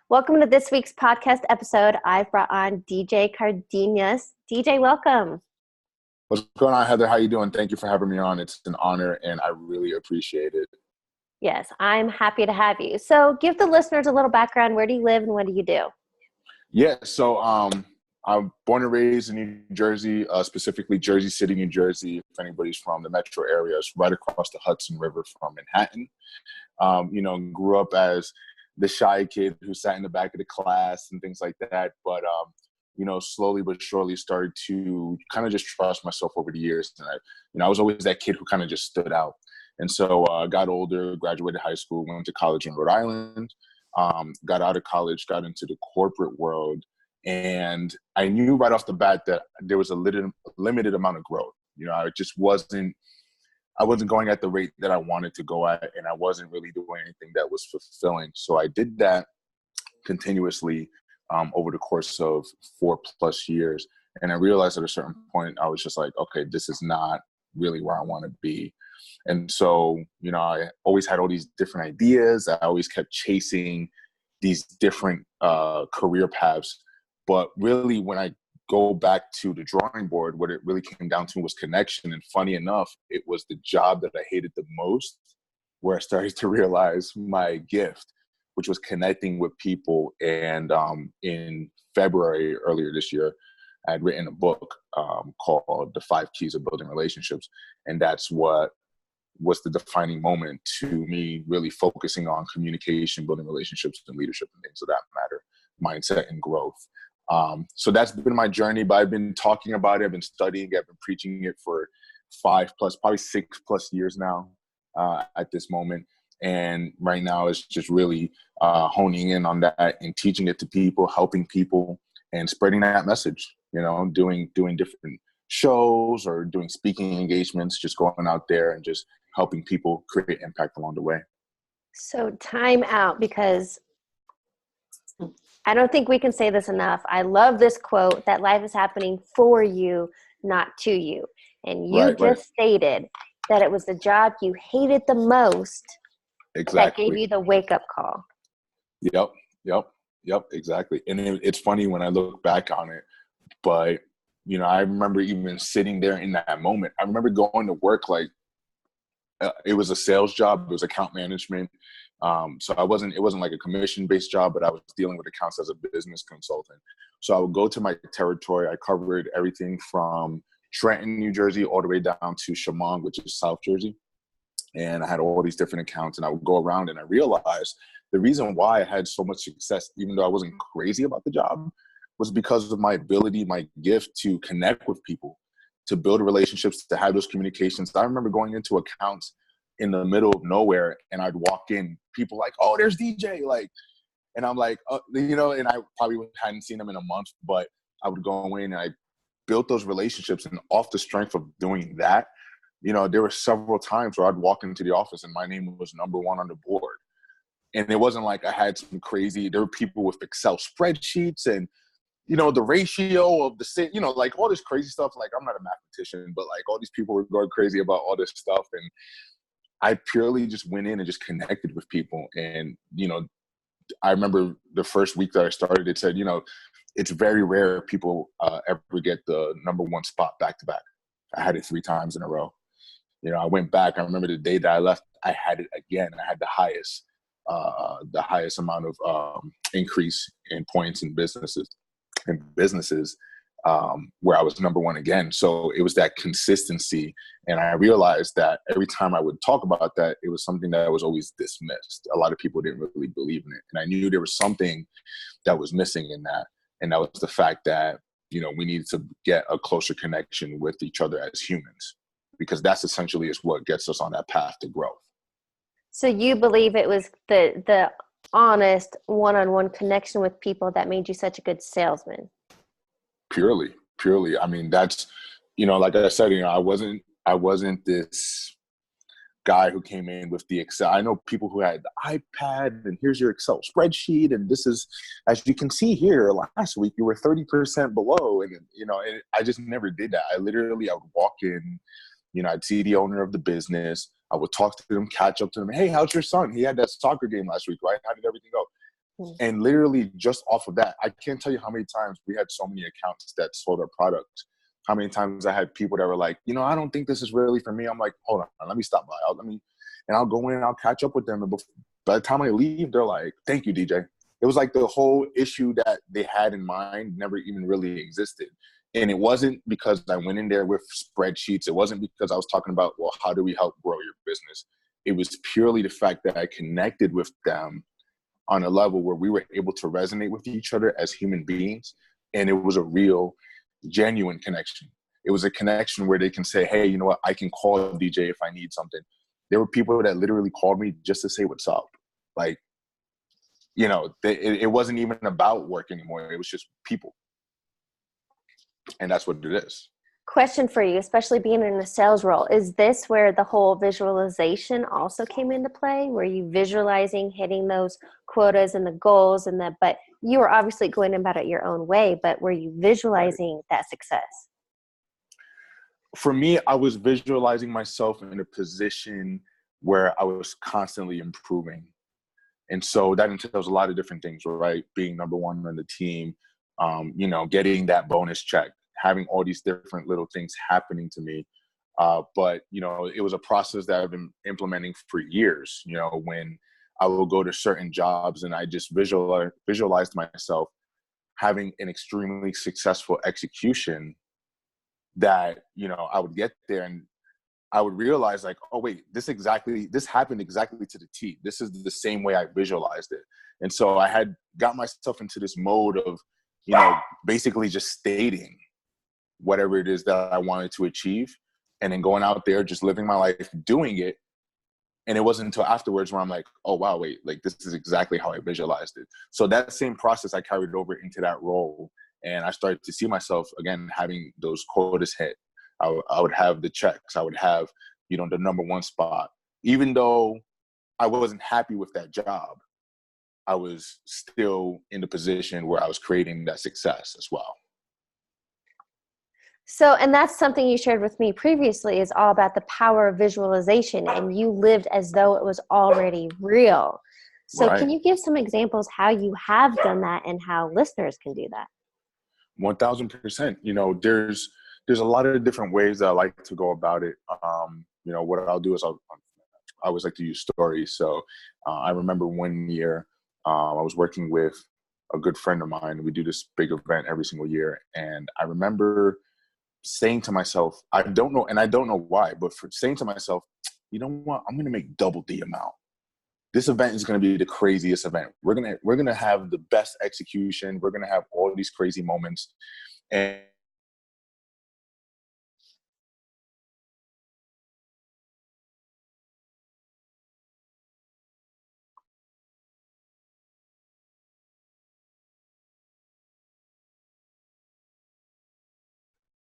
Welcome to this week's podcast episode. I've brought on DJ Cardenas. DJ, welcome. What's going on, Heather? How you doing? Thank you for having me on. It's an honor, and I really appreciate it. Yes, I'm happy to have you. So give the listeners a little background. Where do you live and what do you do? Yeah, so I'm born and raised in New Jersey, specifically Jersey City, New Jersey. If anybody's from the metro area, it's right across the Hudson River from Manhattan. Grew up as the shy kid who sat in the back of the class and things like that. But, slowly but surely started to kind of just trust myself over the years. And I was always that kid who kind of just stood out. And so I got older, graduated high school, went to college in Rhode Island, got out of college, got into the corporate world. And I knew right off the bat that there was a limited amount of growth. I wasn't going at the rate that I wanted to go at, and I wasn't really doing anything that was fulfilling. So I did that continuously over the course of 4+ years. And I realized at a certain point, I was just like, okay, this is not really where I want to be. And so, I always had all these different ideas. I always kept chasing these different career paths. But really, when I go back to the drawing board, what it really came down to was connection. And funny enough, it was the job that I hated the most where I started to realize my gift, which was connecting with people. And in February earlier this year, I had written a book called The 5 Keys of Building Relationships. And that's what was the defining moment to me really focusing on communication, building relationships, and leadership and things of that matter, mindset and growth. So that's been my journey, but I've been talking about it. I've been studying it. I've been preaching it for 5+, probably 6+ years now at this moment. And right now it's just really honing in on that and teaching it to people, helping people and spreading that message, doing different shows or doing speaking engagements, just going out there and just helping people create impact along the way. So time out, because I don't think we can say this enough. I love this quote that life is happening for you, not to you. And you stated that it was the job you hated the most that gave you the wake-up call. Yep, exactly. And it's funny when I look back on it, but, I remember even sitting there in that moment. I remember going to work like it was a sales job. It was account management. So it wasn't like a commission-based job, but I was dealing with accounts as a business consultant. So I would go to my territory. I covered everything from Trenton, New Jersey, all the way down to Chemung, which is South Jersey. And I had all these different accounts, and I would go around, and I realized the reason why I had so much success, even though I wasn't crazy about the job, was because of my ability, my gift to connect with people, to build relationships, to have those communications. I remember going into accounts in the middle of nowhere, and I'd walk in, people like, oh, there's DJ, and I'm like, and I probably hadn't seen them in a month, but I would go in and I built those relationships, and off the strength of doing that, there were several times where I'd walk into the office and my name was number 1 on the board. And it wasn't like I had some crazy, there were people with Excel spreadsheets and, the ratio of the, like all this crazy stuff. Like, I'm not a mathematician, but like all these people were going crazy about all this stuff. And I purely just went in and just connected with people. And, I remember the first week that I started, it said, it's very rare people ever get the number 1 spot back to back. I had it 3 times in a row. I went back. I remember the day that I left, I had it again. I had the highest amount of increase in points in businesses, where I was number 1 again. So it was that consistency. And I realized that every time I would talk about that, it was something that was always dismissed. A lot of people didn't really believe in it. And I knew there was something that was missing in that. And that was the fact that, we needed to get a closer connection with each other as humans, because that's essentially is what gets us on that path to growth. So you believe it was the honest one-on-one connection with people that made you such a good salesman? Purely. I mean, that's, like I said, I wasn't this guy who came in with the Excel. I know people who had the iPad and here's your Excel spreadsheet. And this is, as you can see here, last week you were 30% below. And, I just never did that. I would walk in, I'd see the owner of the business. I would talk to them, catch up to them. Hey, how's your son? He had that soccer game last week, right? How did everything go? Mm. And literally just off of that, I can't tell you how many times we had so many accounts that sold our product. How many times I had people that were like, you know, I don't think this is really for me. I'm like, hold on, let me stop by. I'll go in and I'll catch up with them. And by the time I leave, they're like, thank you, DJ. It was like the whole issue that they had in mind never even really existed. And it wasn't because I went in there with spreadsheets. It wasn't because I was talking about, well, how do we help grow your business? It was purely the fact that I connected with them on a level where we were able to resonate with each other as human beings. And it was a real, genuine connection. It was a connection where they can say, hey, you know what? I can call DJ if I need something. There were people that literally called me just to say what's up. Like, you know, it wasn't even about work anymore. It was just people. And that's what it is. Question for you, especially being in a sales role. Is this where the whole visualization also came into play? Were you visualizing hitting those quotas and the goals and that, but you were obviously going about it your own way, but were you visualizing that success? For me, I was visualizing myself in a position where I was constantly improving. And so that entails a lot of different things, right? Being number one on the team, you know, getting that bonus check, having all these different little things happening to me. But, you know, it was a process that I've been implementing for years, you know, when I will go to certain jobs and I just visualized myself having an extremely successful execution that, you know, I would get there and I would realize like, oh, wait, this happened exactly to the T. This is the same way I visualized it. And so I had got myself into this mode of, you know, basically just stating whatever it is that I wanted to achieve and then going out there, just living my life, doing it. And it wasn't until afterwards where I'm like, oh, wow, wait, like this is exactly how I visualized it. So that same process I carried over into that role. And I started to see myself, again, having those quotas hit. I would have the checks. I would have, you know, the number one spot. Even though I wasn't happy with that job, I was still in the position where I was creating that success as well. So, and that's something you shared with me previously is all about the power of visualization, and you lived as though it was already real. So Right. can you give some examples how you have done that and how listeners can do that? 1000%. You know, there's a lot of different ways that I like to go about it. You know, what I'll do is I always like to use stories. So I remember one year I was working with a good friend of mine. We do this big event every single year. And I remember saying to myself, I don't know why, but for saying to myself, you know what, I'm going to make double the amount. This event is going to be the craziest event. We're going to have the best execution. We're going to have all these crazy moments. And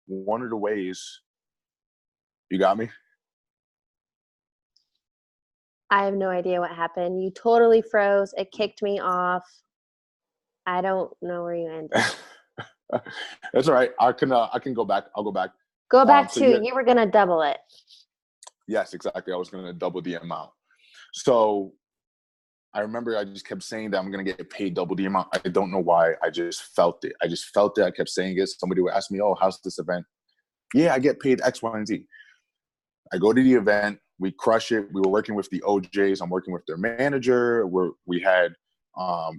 one of the ways, you got me? I have no idea what happened. You totally froze. It kicked me off. I don't know where you ended. That's all right. I can go back. I'll go back. Go back So to, you were going to double it. Yes, exactly. I was going to double the amount. So I remember I just kept saying that I'm going to get paid double the amount. I don't know why. I just felt it. I kept saying it. Somebody would ask me, oh, how's this event? Yeah, I get paid X, Y, and Z. I go to the event. We crush it. We were working with the OJs. I'm working with their manager. We had,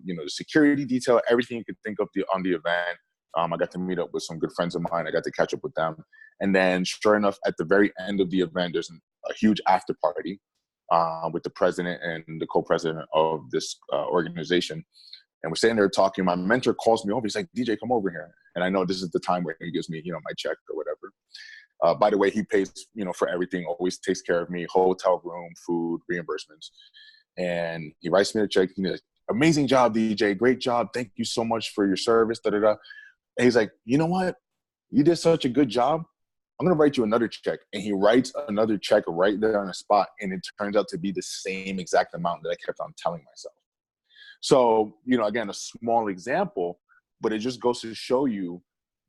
you know, the security detail, everything you could think of on the event. I got to meet up with some good friends of mine. I got to catch up with them. And then sure enough, at the very end of the event, there's a huge after party with the president and the co-president of this organization. And we're sitting there talking. My mentor calls me over. He's like, DJ, come over here. And I know this is the time where he gives me, you know, my check or whatever. By the way, he pays, you know, for everything, always takes care of me, hotel room, food, reimbursements. And he writes me a check. He's like, amazing job, DJ. Great job. Thank you so much for your service. Da, da, da. And he's like, you know what? You did such a good job. I'm going to write you another check. And he writes another check right there on the spot. And it turns out to be the same exact amount that I kept on telling myself. So, you know, again, a small example, but it just goes to show you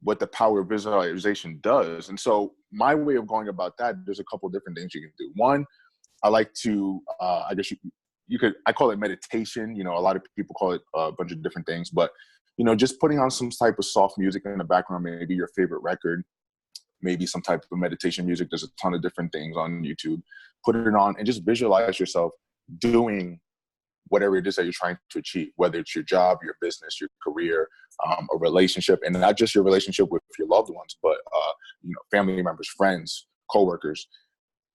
what the power of visualization does. And so my way of going about that, there's a couple of different things you can do. One, I like to, I guess I call it meditation. You know, a lot of people call it a bunch of different things, but, you know, just putting on some type of soft music in the background, maybe your favorite record, maybe some type of meditation music. There's a ton of different things on YouTube. Put it on and just visualize yourself doing whatever it is that you're trying to achieve, whether it's your job, your business, your career, a relationship, and not just your relationship with your loved ones, but, you know, family members, friends, coworkers,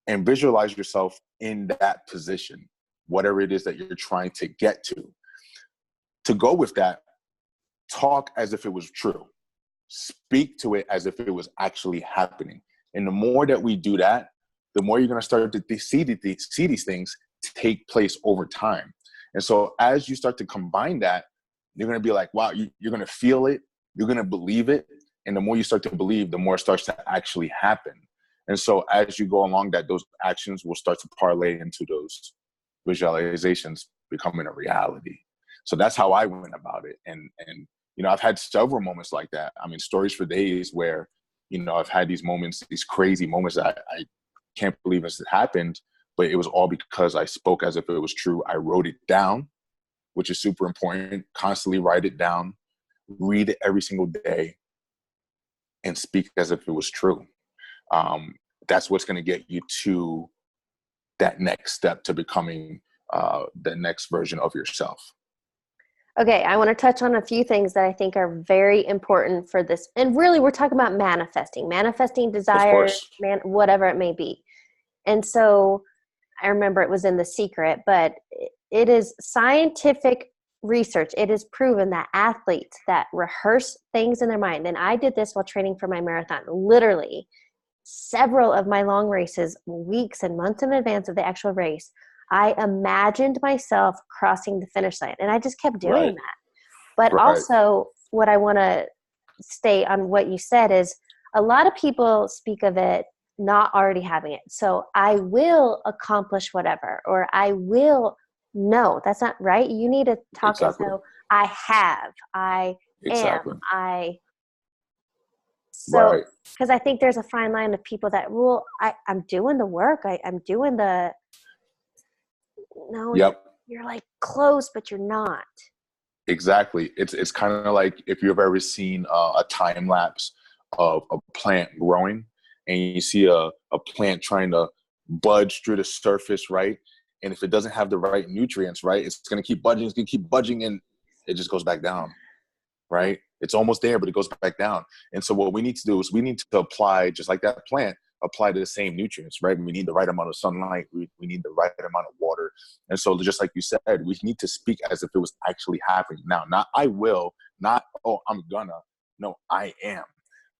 and visualize yourself in that position, whatever it is that you're trying to get to. To go with that, talk as if it was true. Speak to it as if it was actually happening. And the more that we do that, the more you're going to start to see these things take place over time. And so as you start to combine that, you're going to be like, wow, you're going to feel it. You're going to believe it. And the more you start to believe, the more it starts to actually happen. And so as you go along that, those actions will start to parlay into those visualizations becoming a reality. So that's how I went about it. And you know, I've had several moments like that. I mean, stories for days where, you know, I've had these moments, these crazy moments that I can't believe it happened, but it was all because I spoke as if it was true. I wrote it down, which is super important. Constantly write it down, read it every single day, and speak as if it was true. That's what's going to get you to that next step to becoming the next version of yourself. Okay, I want to touch on a few things that I think are very important for this. And really, we're talking about manifesting desires, whatever it may be. And so I remember it was in The Secret, but it is scientific research. It is proven that athletes that rehearse things in their mind, and I did this while training for my marathon, literally several of my long races, weeks and months in advance of the actual race, I imagined myself crossing the finish line, and I just kept doing that. But also, what I want to state on what you said is a lot of people speak of it not already having it. So I will accomplish whatever, or I will. No, that's not right. You need to talk as though I have, I am, So, because I think there's a fine line of people that, well, I'm doing the work. I'm doing the. No, you're like close, but you're not. Exactly. It's kind of like if you've ever seen a time lapse of a plant growing, and you see a plant trying to budge through the surface, right? And if it doesn't have the right nutrients, right, it's going to keep budging, and it just goes back down, right? It's almost there, but it goes back down. And so what we need to do is we need to apply, just like that plant, apply to the same nutrients, right? We need the right amount of sunlight. We need the right amount of water. And so just like you said, we need to speak as if it was actually happening now. Not I will, not, oh, I'm gonna. No, I am.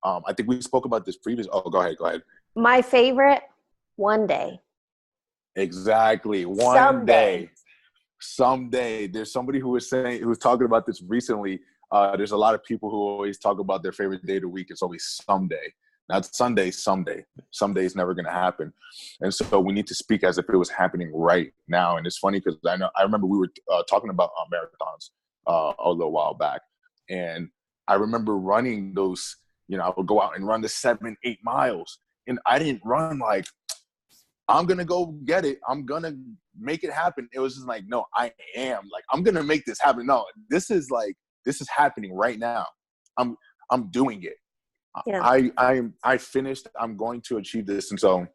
I think we spoke about this previous. Oh, go ahead. My favorite, one day. Exactly. One day. Someday. There's somebody who was talking about this recently. There's a lot of people who always talk about their favorite day of the week. It's always someday. Not Sunday, someday. Someday is never going to happen. And so we need to speak as if it was happening right now. And it's funny because I remember we were talking about marathons a little while back. And I remember running those, you know, I would go out and run the 7-8 miles. And I didn't run like, I'm going to go get it. I'm going to make it happen. It was just like, no, I am. Like, I'm going to make this happen. No, this is happening right now. I'm doing it. Yeah. I finished. I'm going to achieve this. And so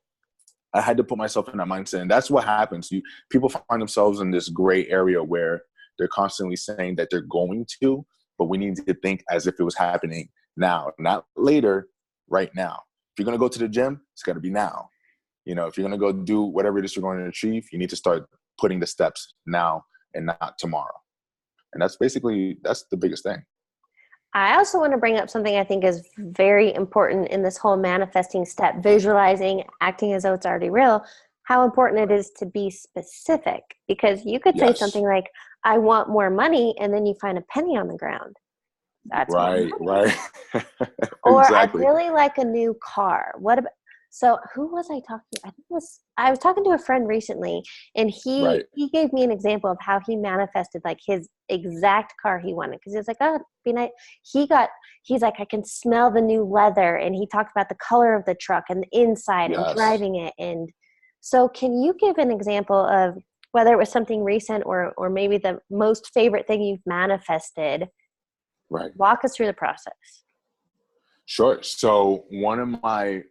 I had to put myself in that mindset. And that's what happens. People find themselves in this gray area where they're constantly saying that they're going to, but we need to think as if it was happening now, not later, right now. If you're going to go to the gym, it's got to be now. You know, if you're going to go do whatever it is you're going to achieve, you need to start putting the steps now and not tomorrow. And that's the biggest thing. I also want to bring up something I think is very important in this whole manifesting step, visualizing, acting as though it's already real, how important it is to be specific. Because you could say something like, I want more money, and then you find a penny on the ground. That's right. Or exactly. I really like a new car. What about? So who was I talking to? I was talking to a friend recently, and he gave me an example of how he manifested like his exact car he wanted. Cause he was like, oh, it'd be nice. He's like, I can smell the new leather. And he talked about the color of the truck and the inside and driving it. And so can you give an example of whether it was something recent or maybe the most favorite thing you've manifested. Right. Walk us through the process. Sure. So one of my,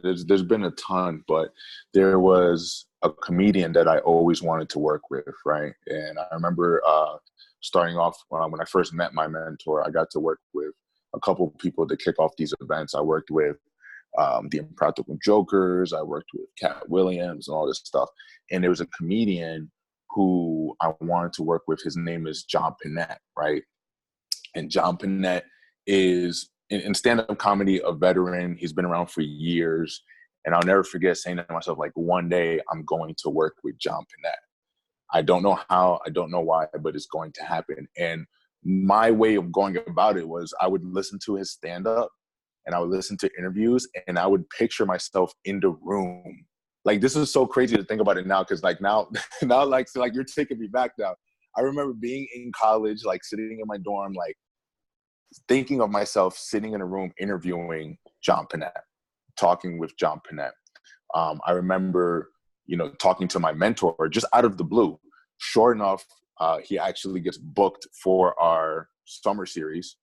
there's been a ton, but there was a comedian that I always wanted to work with, right? And I remember starting off when I first met my mentor, I got to work with a couple of people to kick off these events. I worked with the Impractical Jokers, I worked with Cat Williams and all this stuff. And there was a comedian who I wanted to work with. His name is John Panette, right? And John Panette is in stand-up comedy a veteran. He's been around for years, and I'll never forget saying to myself, like, one day I'm going to work with John Panette. I don't know how, I don't know why, but it's going to happen. And my way of going about it was I would listen to his stand-up and I would listen to interviews and I would picture myself in the room. Like, this is so crazy to think about it now, because like now like, so like you're taking me back now. I remember being in college, like sitting in my dorm, like thinking of myself sitting in a room interviewing John Panette, talking with John Panette. I remember, talking to my mentor just out of the blue. Sure enough, he actually gets booked for our summer series.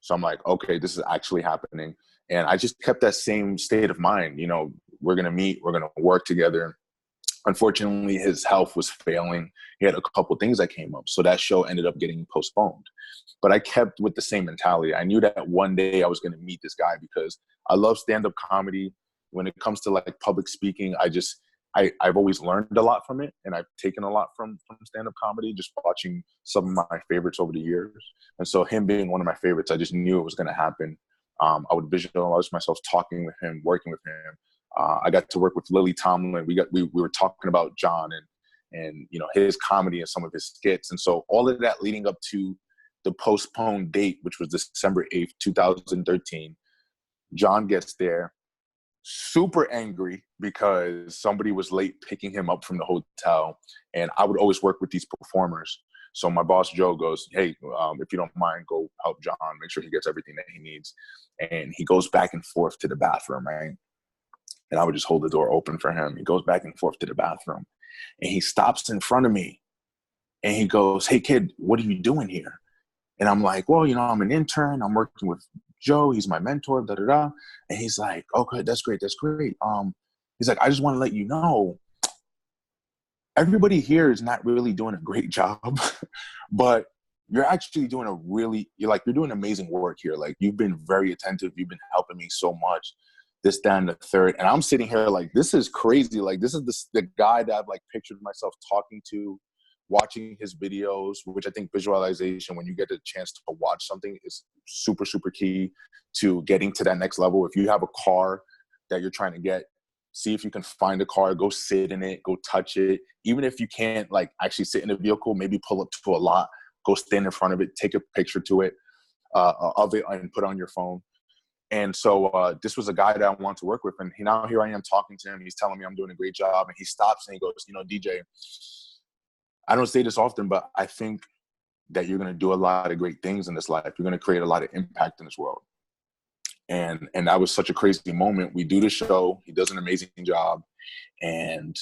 So I'm like, okay, this is actually happening. And I just kept that same state of mind. We're going to meet, we're going to work together. Unfortunately, his health was failing. He had a couple things that came up. So that show ended up getting postponed. But I kept with the same mentality. I knew that one day I was going to meet this guy because I love stand-up comedy. When it comes to like public speaking, I've always learned a lot from it. And I've taken a lot from stand-up comedy, just watching some of my favorites over the years. And so him being one of my favorites, I just knew it was going to happen. I would visualize myself talking with him, working with him. I got to work with Lily Tomlin. We were talking about John and his comedy and some of his skits. And so all of that leading up to the postponed date, which was December 8th, 2013, John gets there super angry because somebody was late picking him up from the hotel. And I would always work with these performers. So my boss, Joe, goes, hey, if you don't mind, go help John, make sure he gets everything that he needs. And he goes back and forth to the bathroom, right? And I would just hold the door open for him. He goes back and forth to the bathroom. And he stops in front of me. And he goes, hey, kid, what are you doing here? And I'm like, well, I'm an intern. I'm working with Joe. He's my mentor, da-da-da. And he's like, okay, that's great. That's great. He's like, I just want to let you know, everybody here is not really doing a great job, but you're actually doing you're doing amazing work here. Like, you've been very attentive. You've been helping me so much, this, that, and the third. And I'm sitting here like, this is crazy. Like, this is the guy that I've like pictured myself talking to, watching his videos, which I think visualization, when you get a chance to watch something, is super, super key to getting to that next level. If you have a car that you're trying to get, see if you can find a car, go sit in it, go touch it. Even if you can't like actually sit in a vehicle, maybe pull up to a lot, go stand in front of it, take a picture of it and put it on your phone. And so this was a guy that I wanted to work with. And here I am talking to him. He's telling me I'm doing a great job. And he stops and he goes, DJ, I don't say this often, but I think that you're going to do a lot of great things in this life. You're going to create a lot of impact in this world. And that was such a crazy moment. We do the show. He does an amazing job. And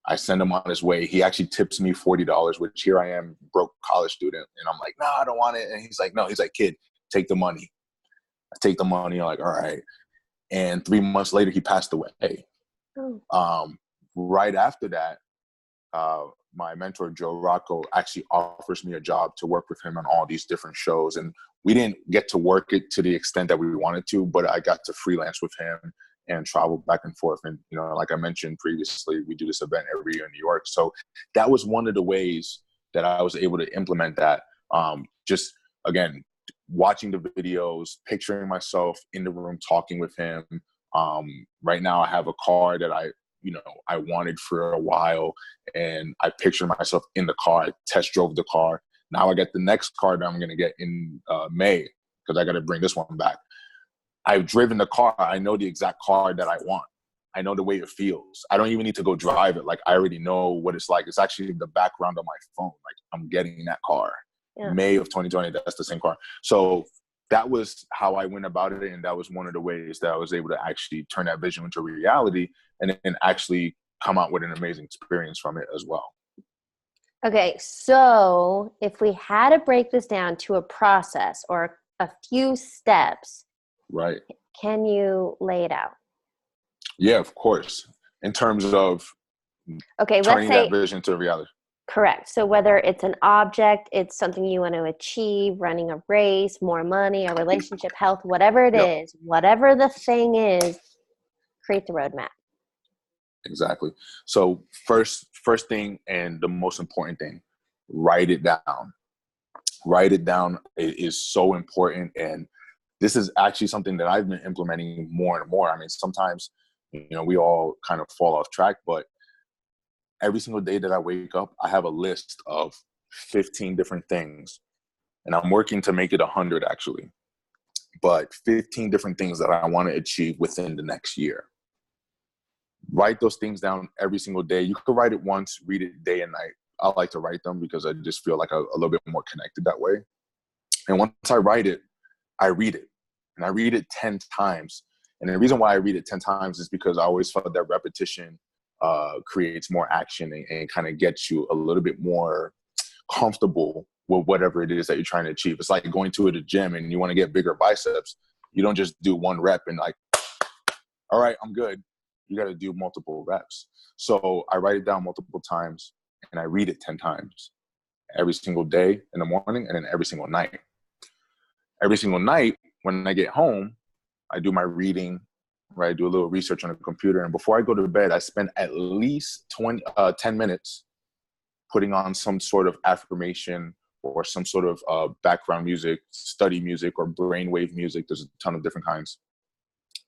I send him on his way. He actually tips me $40, which here I am, broke college student. And I'm like, no, I don't want it. And he's like, no. He's like, kid, take the money. I take the money. I'm like, all right. And 3 months later, he passed away. Right after that, my mentor, Joe Rocco, actually offers me a job to work with him on all these different shows. And we didn't get to work it to the extent that we wanted to, but I got to freelance with him and travel back and forth. And, like I mentioned previously, we do this event every year in New York. So that was one of the ways that I was able to implement that. Just, again, watching the videos, picturing myself in the room, talking with him. Right now I have a car that I wanted for a while, and I pictured myself in the car. I test drove the car. Now I get the next car that I'm going to get in May, because I got to bring this one back. I've driven the car. I know the exact car that I want. I know the way it feels. I don't even need to go drive it. Like, I already know what it's like. It's actually the background on my phone. Like, I'm getting that car. Yeah. May of 2020, that's the same car. So that was how I went about it. And that was one of the ways that I was able to actually turn that vision into reality and actually come out with an amazing experience from it as well. Okay, so if we had to break this down to a process or a few steps, Right. can you lay it out? Yeah, of course. In terms of Okay, let's turning that say, vision to reality. correct. So whether it's an object, it's something you want to achieve, running a race, more money, a relationship, health, whatever it Yep. is, whatever the thing is, create the roadmap. Exactly. So first thing and the most important thing, write it down. Write it down. It is so important. And this is actually something that I've been implementing more and more. I mean, sometimes, we all kind of fall off track, but every single day that I wake up, I have a list of 15 different things. And I'm working to make it 100 actually, but 15 different things that I want to achieve within the next year. Write those things down every single day. You could write it once, read it day and night. I like to write them because I just feel like a little bit more connected that way. And once I write it, I read it. And I read it 10 times. And the reason why I read it 10 times is because I always felt that repetition creates more action and kind of gets you a little bit more comfortable with whatever it is that you're trying to achieve. It's like going to the gym and you want to get bigger biceps. You don't just do one rep and like, all right, I'm good. You got to do multiple reps. So I write it down multiple times and I read it 10 times every single day in the morning and then every single night. Every single night when I get home, I do my reading, right? I do a little research on the computer. And before I go to bed, I spend at least 10 minutes putting on some sort of affirmation or some sort of background music, study music, or brainwave music. There's a ton of different kinds.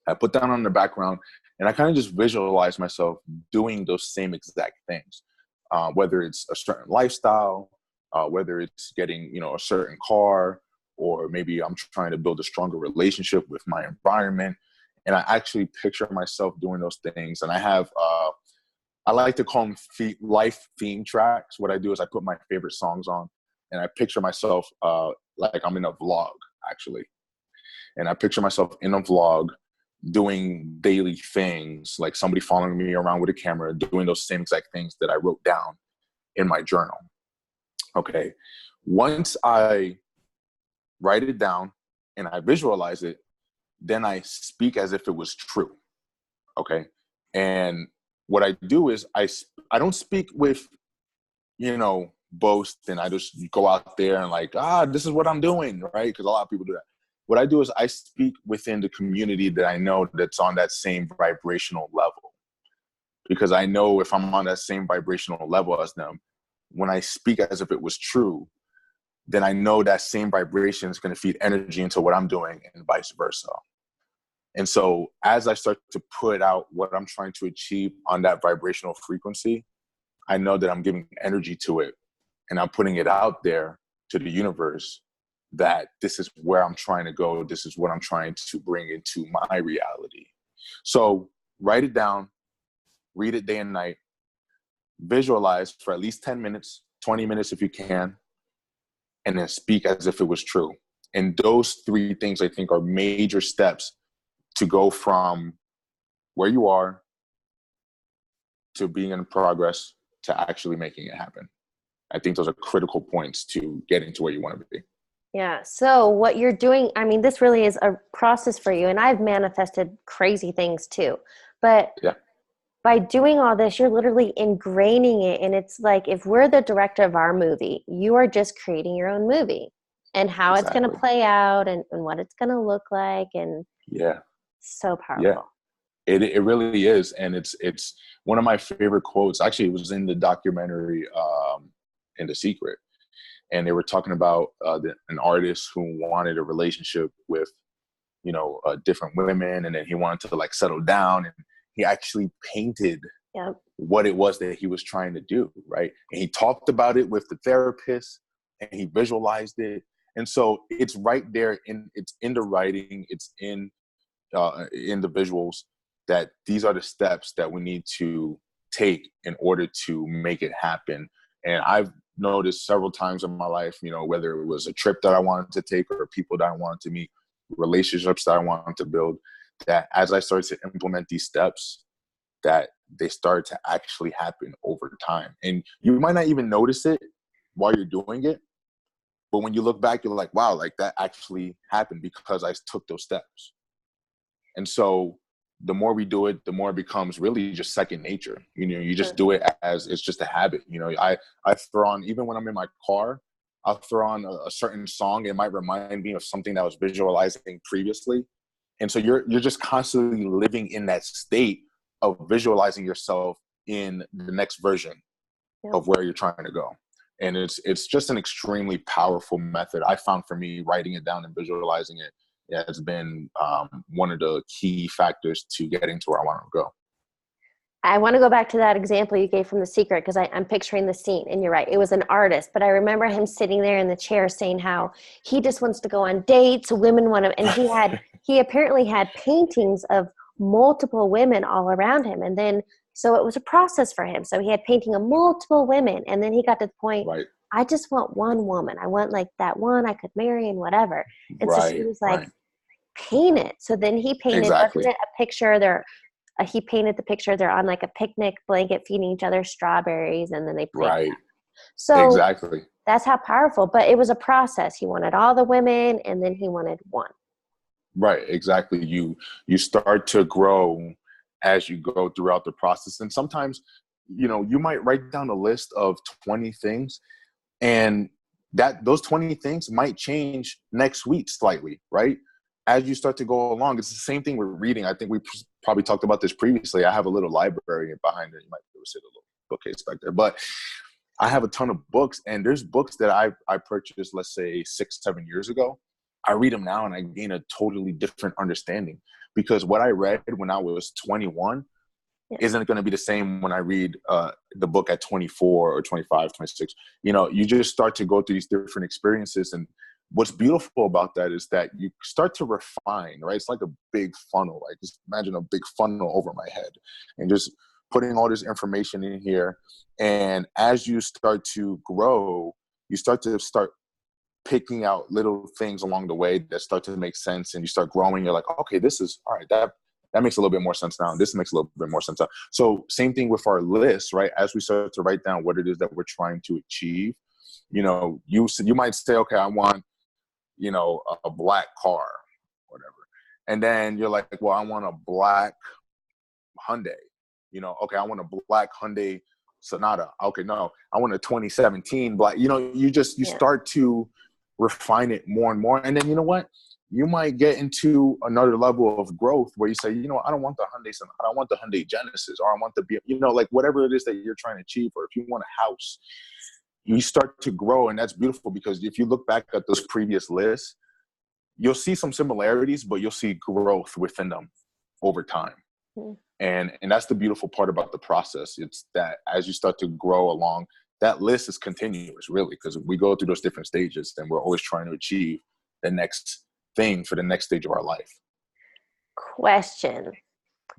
I put that on the background and I kind of just visualize myself doing those same exact things, whether it's a certain lifestyle, whether it's getting, a certain car, or maybe I'm trying to build a stronger relationship with my environment. And I actually picture myself doing those things. And I have, I like to call them life theme tracks. What I do is I put my favorite songs on and I picture myself like I'm in a vlog, actually. And I picture myself in a vlog doing daily things, like somebody following me around with a camera, doing those same exact things that I wrote down in my journal. Okay. Once I write it down and I visualize it, then I speak as if it was true. Okay. And what I do is I don't speak with, boast, and I just go out there and like, this is what I'm doing, right? Because a lot of people do that. What I do is I speak within the community that I know that's on that same vibrational level. Because I know if I'm on that same vibrational level as them, when I speak as if it was true, then I know that same vibration is going to feed energy into what I'm doing and vice versa. And so as I start to put out what I'm trying to achieve on that vibrational frequency, I know that I'm giving energy to it and I'm putting it out there to the universe that this is where I'm trying to go. This is what I'm trying to bring into my reality. So write it down, read it day and night, visualize for at least 10 minutes, 20 minutes if you can, and then speak as if it was true. And those three things I think are major steps to go from where you are to being in progress to actually making it happen. I think those are critical points to getting to where you want to be. Yeah. So what you're doing, I mean, this really is a process for you. And I've manifested crazy things too. But yeah. By doing all this, you're literally ingraining it. And it's like, if we're the director of our movie, you are just creating your own movie and how it's going to play out and what it's going to look like. And so powerful. Yeah. It really is. And it's one of my favorite quotes. Actually, it was in the documentary in The Secret. And they were talking about an artist who wanted a relationship with, different women. And then he wanted to like settle down. And he actually painted what it was that he was trying to do. Right. And he talked about it with the therapist and he visualized it. And so it's right there it's in the writing. It's in the visuals that these are the steps that we need to take in order to make it happen. And I've noticed several times in my life, whether it was a trip that I wanted to take or people that I wanted to meet, relationships that I wanted to build, that as I started to implement these steps, that they start to actually happen over time. And you might not even notice it while you're doing it, but when you look back, you're like, wow, like that actually happened because I took those steps. And so the more we do it, the more it becomes really just second nature. You know, you just do it as it's just a habit. You know, I throw on, even when I'm in my car, I'll throw on a certain song. It might remind me of something that I was visualizing previously. And so you're just constantly living in that state of visualizing yourself in the next version of where you're trying to go. And it's just an extremely powerful method. I found for me, writing it down and visualizing it has been one of the key factors to getting to where I want to go. I want to go back to that example you gave from The Secret, because I'm picturing the scene, and you're right. It was an artist, but I remember him sitting there in the chair saying how he just wants to go on dates. Women want to, and he apparently had paintings of multiple women all around him. And then, so it was a process for him. So he had painting of multiple women. And then he got to the point, I just want one woman. I want like that one I could marry and whatever. And so she was like, paint it. So then he painted, wasn't it a picture there? He painted the picture. They're on like a picnic blanket feeding each other strawberries, and then they play. So that's how powerful. But it was a process. He wanted all the women, and then he wanted one. Right, exactly. You start to grow as you go throughout the process. And sometimes, you know, you might write down a list of 20 things, and that those 20 things might change next week slightly, right? As you start to go along. It's the same thing with reading. I think we probably talked about this previously. I have a little library behind it. You might be able to see the little bookcase back there. But I have a ton of books, and there's books that I purchased, let's say 6-7 years ago. I read them now and I gain a totally different understanding, because what I read when I was 21 isn't going to be the same when I read the book at 24 or 25, 26. You know, you just start to go through these different experiences. And what's beautiful about that is that you start to refine, right? It's like a big funnel. Like, just imagine a big funnel over my head and just putting all this information in here. And as you start to grow, you start picking out little things along the way that start to make sense, and you start growing. You're like, okay, this is all right. That makes a little bit more sense now. This makes a little bit more sense now. So same thing with our list, right? As we start to write down what it is that we're trying to achieve, you know, you might say, okay, I want, you know, a black car, whatever. And then you're like, well, I want a black Hyundai, you know, okay, I want a black Hyundai Sonata. Okay, no, I want a 2017 black, you know, you start to refine it more and more. And then, you know what, you might get into another level of growth where you say, you know, I don't want the Hyundai Sonata, I want the Hyundai Genesis, or I want the, you know, like whatever it is that you're trying to achieve. Or if you want a house, you start to grow. And that's beautiful, because if you look back at those previous lists, you'll see some similarities, but you'll see growth within them over time. And that's the beautiful part about the process. It's that as you start to grow along, that list is continuous, really, because we go through those different stages and we're always trying to achieve the next thing for the next stage of our life. Question.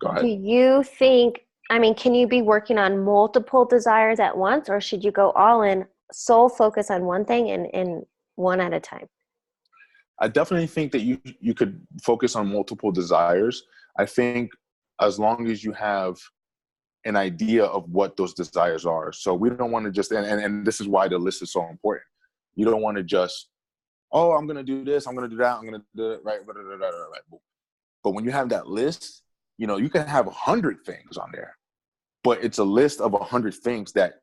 Go ahead. Do you think, I mean, can you be working on multiple desires at once, or should you go all in, sole focus on one thing and one at a time? I definitely think that you could focus on multiple desires. I think as long as you have an idea of what those desires are. So we don't want to just, and this is why the list is so important. You don't want to just, oh, I'm going to do this, I'm going to do that, I'm going to do it, right? But when you have that list, you know, you can have 100 things on there, but it's a list of 100 things that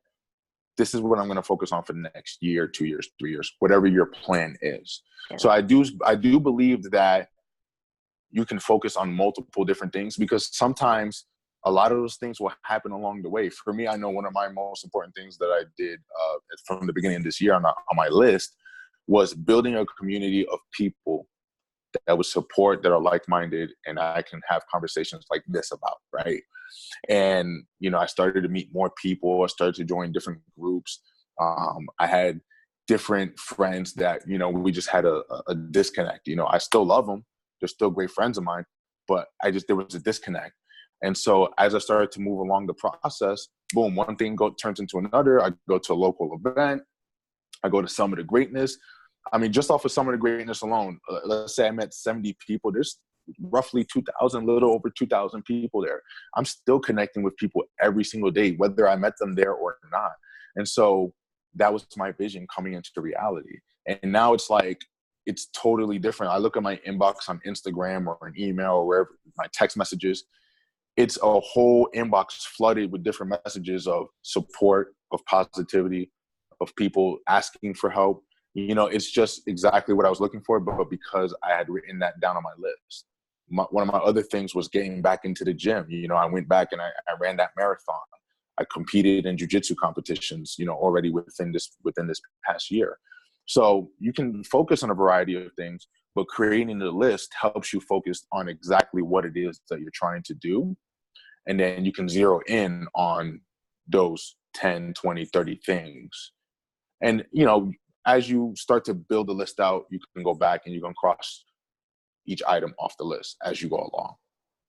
this is what I'm going to focus on for the next year, 2 years, 3 years, whatever your plan is. Yeah. So I do believe that you can focus on multiple different things, because sometimes a lot of those things will happen along the way. For me, I know one of my most important things that I did from the beginning of this year on my list was building a community of people that would support, that are like-minded, and I can have conversations like this about, right? And, you know, I started to meet more people. I started to join different groups. I had different friends that, you know, we just had a disconnect. You know, I still love them. They're still great friends of mine, but there was a disconnect. And so as I started to move along the process, boom, one thing turns into another. I go to a local event. I go to Summit of Greatness. I mean, just off of Summit of Greatness alone, let's say I met 70 people. There's roughly 2,000, little over 2,000 people there. I'm still connecting with people every single day, whether I met them there or not. And so that was my vision coming into reality. And now it's like, it's totally different. I look at my inbox on Instagram or an email or wherever, my text messages, it's a whole inbox flooded with different messages of support, of positivity, of people asking for help. It's just exactly what I was looking for, but because I had written that down on my list. One of my other things was getting back into the gym. I went back and I ran that marathon. I competed in jiu-jitsu competitions, already within this past year. So you can focus on a variety of things, but creating the list helps you focus on exactly what it is that you're trying to do. And then you can zero in on those 10, 20, 30 things. And, as you start to build the list out, you can go back and you can cross each item off the list as you go along.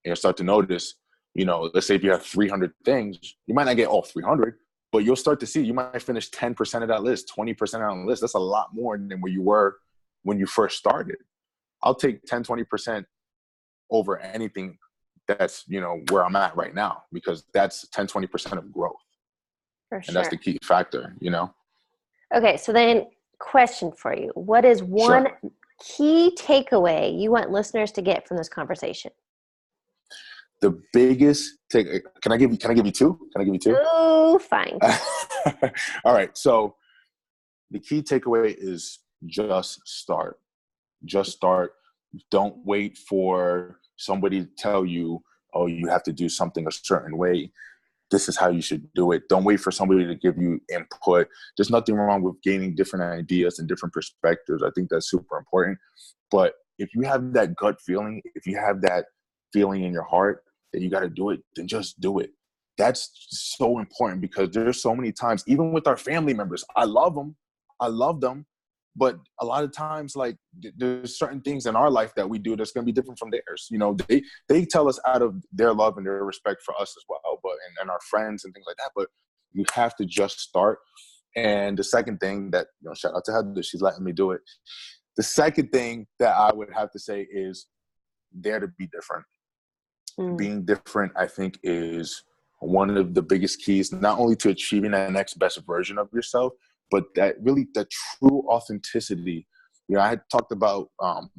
And you'll start to notice, let's say if you have 300 things, you might not get all 300, but you'll start to see you might finish 10% of that list, 20% on the list. That's a lot more than where you were when you first started. I'll take 10, 20% over anything that's, where I'm at right now, because that's 10, 20% of growth. For sure. And that's the key factor, Okay. So then question for you. What is one key takeaway you want listeners to get from this conversation? The biggest take. Can I give you two? Oh, fine. All right. So the key takeaway is just start. Just start. Don't wait for somebody to tell you, oh, you have to do something a certain way. This is how you should do it. Don't wait for somebody to give you input. There's nothing wrong with gaining different ideas and different perspectives. I think that's super important. But if you have that gut feeling, if you have that feeling in your heart that you got to do it, then just do it. That's so important, because there's so many times, even with our family members, I love them. But a lot of times, like, there's certain things in our life that we do that's going to be different from theirs. They tell us out of their love and their respect for us as well, but and our friends and things like that. But you have to just start. And the second thing that, shout out to Heather, she's letting me do it. The second thing that I would have to say is dare to be different. Being different, I think, is one of the biggest keys, not only to achieving that next best version of yourself, but that really, the true authenticity. I had talked about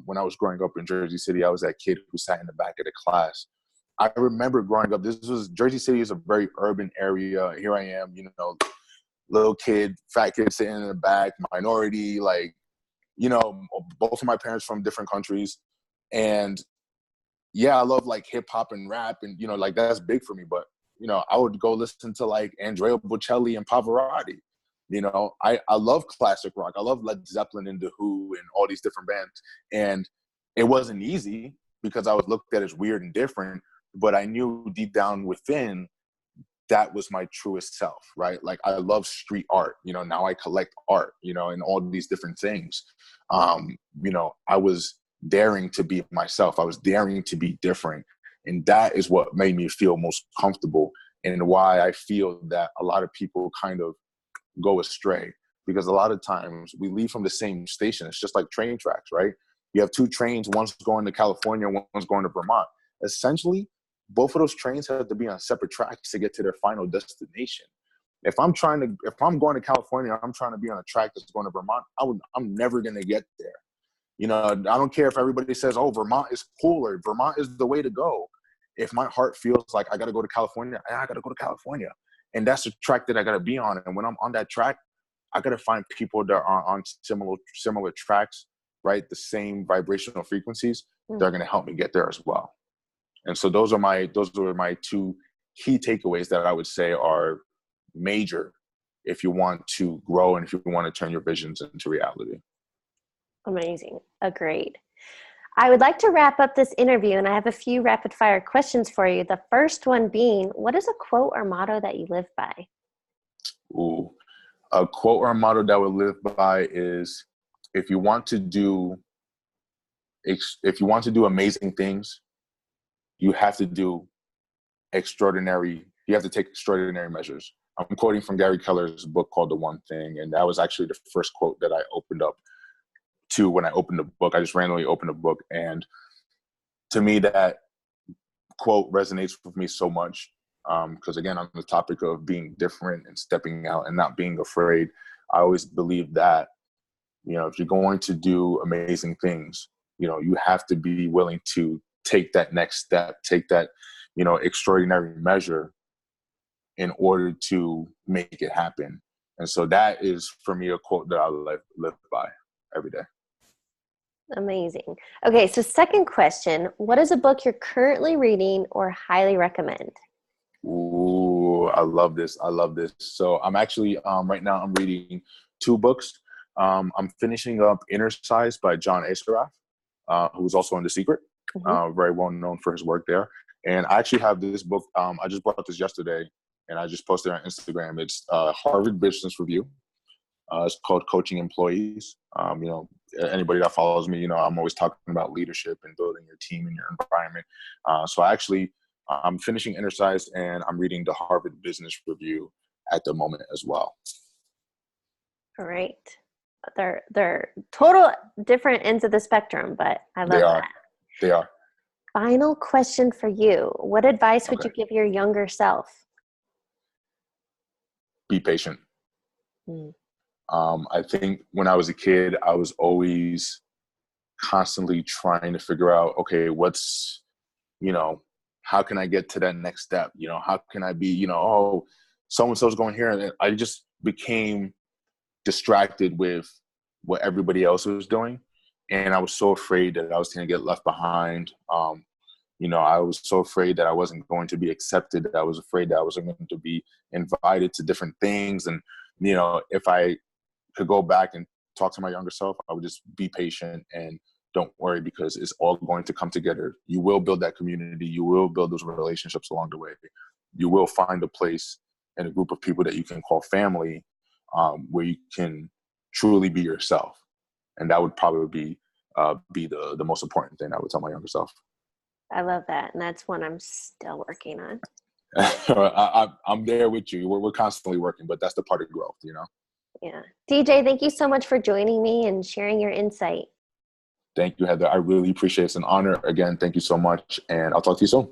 when I was growing up in Jersey City, I was that kid who sat in the back of the class. I remember growing up, Jersey City is a very urban area. Here I am, little kid, fat kid sitting in the back, minority, both of my parents from different countries. And yeah, I love like hip hop and rap and, that's big for me. But, I would go listen to like Andrea Bocelli and Pavarotti. I love classic rock. I love Led Zeppelin and The Who and all these different bands. And it wasn't easy because I was looked at as weird and different, but I knew deep down within that was my truest self, right? Like, I love street art, now I collect art, and all these different things. I was daring to be myself. I was daring to be different. And that is what made me feel most comfortable, and why I feel that a lot of people kind of go astray, because a lot of times we leave from the same station. It's just like train tracks, right? You have two trains, one's going to California, one's going to Vermont. Essentially, both of those trains have to be on separate tracks to get to their final destination. If I'm going to California, I'm trying to be on a track that's going to Vermont, I'm never going to get there. I don't care if everybody says, oh, Vermont is cooler, Vermont is the way to go. If my heart feels like I got to go to California, I got to go to California. And that's the track that I got to be on. And when I'm on that track, I got to find people that are on similar tracks, right? The same vibrational frequencies. They're going to help me get there as well. And so those are my two key takeaways that I would say are major if you want to grow and if you want to turn your visions into reality. Amazing. Agreed. I would like to wrap up this interview, and I have a few rapid fire questions for you. The first one being, what is a quote or motto that you live by? Ooh, a quote or a motto that I would live by is, if you want to do amazing things, you have to take extraordinary measures. I'm quoting from Gary Keller's book called The One Thing, and that was actually the first quote that I opened up to when I opened the book. I just randomly opened a book, and to me, that quote resonates with me so much. Because again, on the topic of being different and stepping out and not being afraid, I always believe that, if you're going to do amazing things, you have to be willing to take that next step, take that, extraordinary measure in order to make it happen. And so that is, for me, a quote that I live by every day. Amazing. Okay, so second question, what is a book you're currently reading or highly recommend? Ooh, I love this. So I'm actually, right now I'm reading two books. I'm finishing up Inner Size by John Assaraf, who's also in The Secret, very well known for his work there. And I actually have this book. I just bought this yesterday, and I just posted it on Instagram. It's Harvard Business Review. It's called Coaching Employees. Anybody that follows me, I'm always talking about leadership and building your team and your environment. So I'm finishing Inner Size, and I'm reading the Harvard Business Review at the moment as well. Great. They're total different ends of the spectrum, but I love that. They are. Final question for you. What advice would you give your younger self? Be patient. I think when I was a kid, I was always constantly trying to figure out, okay, what's, how can I get to that next step? How can I be, oh, so-and-so's going here. And I just became distracted with what everybody else was doing. And I was so afraid that I was going to get left behind. I was so afraid that I wasn't going to be accepted. I was afraid that I wasn't going to be invited to different things. And, if I could go back and talk to my younger self, I would just be patient and don't worry, because it's all going to come together. You will build that community. You will build those relationships along the way. You will find a place and a group of people that you can call family, where you can truly be yourself. And that would probably be the most important thing I would tell my younger self. I love that. And that's one I'm still working on. I'm there with you. We're constantly working, but that's the part of growth, Yeah. DJ, thank you so much for joining me and sharing your insight. Thank you, Heather. I really appreciate it. It's an honor. Again, thank you so much. And I'll talk to you soon.